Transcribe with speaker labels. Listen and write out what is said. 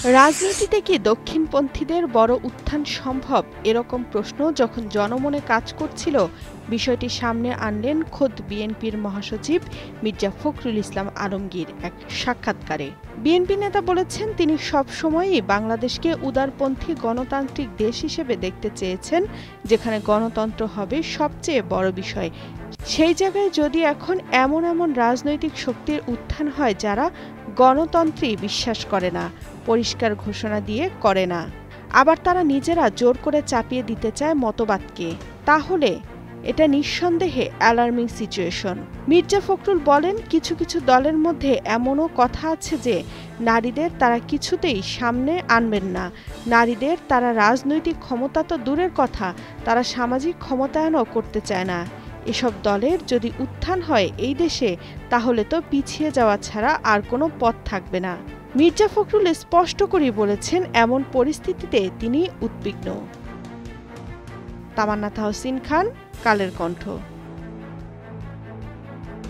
Speaker 1: রাজনীতিতে কি দক্ষিণপন্থীদের বড় উত্থান সম্ভব, এরকম প্রশ্ন যখন জনমনে কাজ করছিল, বিষয়টি সামনে আনলেন খোদ বিএনপির মহাসচিব মির্জা ফখরুল ইসলাম আলমগীর এক সাক্ষাৎকারে। বিএনপি নেতা বলেছেন, তিনি সবসময়ই বাংলাদেশকে উদারপন্থী গণতান্ত্রিক দেশ হিসেবে দেখতে চেয়েছেন, যেখানে গণতন্ত্র হবে সবচেয়ে বড় বিষয়। সেই জায়গায় যদি এখন এমন রাজনৈতিক শক্তির উত্থান হয় যারা গণতন্ত্রে বিশ্বাস করে না, পরিষ্কার ঘোষণা দিয়ে করে না, আবার তারা নিজেরা জোর করে চাপিয়ে দিতে চায় মতবাদকে, তাহলে এটা নিঃসন্দেহে অ্যালার্মিং সিচুয়েশন। মির্জা ফখরুল বলেন, কিছু কিছু দলের মধ্যে এমনও কথা আছে যে নারীদের তারা কিছুতেই সামনে আনবেন না। নারীদের তারা রাজনৈতিক ক্ষমতা তো দূরের কথা, তারা সামাজিক ক্ষমতায়নও করতে চায় না। এসব দলের যদি উত্থান হয় এই দেশে, তাহলে তো পিছিয়ে যাওয়া ছাড়া আর কোনো পথ থাকবে না। মির্জা ফখরুল স্পষ্ট করেই বলেছেন, এমন পরিস্থিতিতে তিনি উদ্বিগ্ন। তামান্না তাহসিন খান, কালের কণ্ঠ।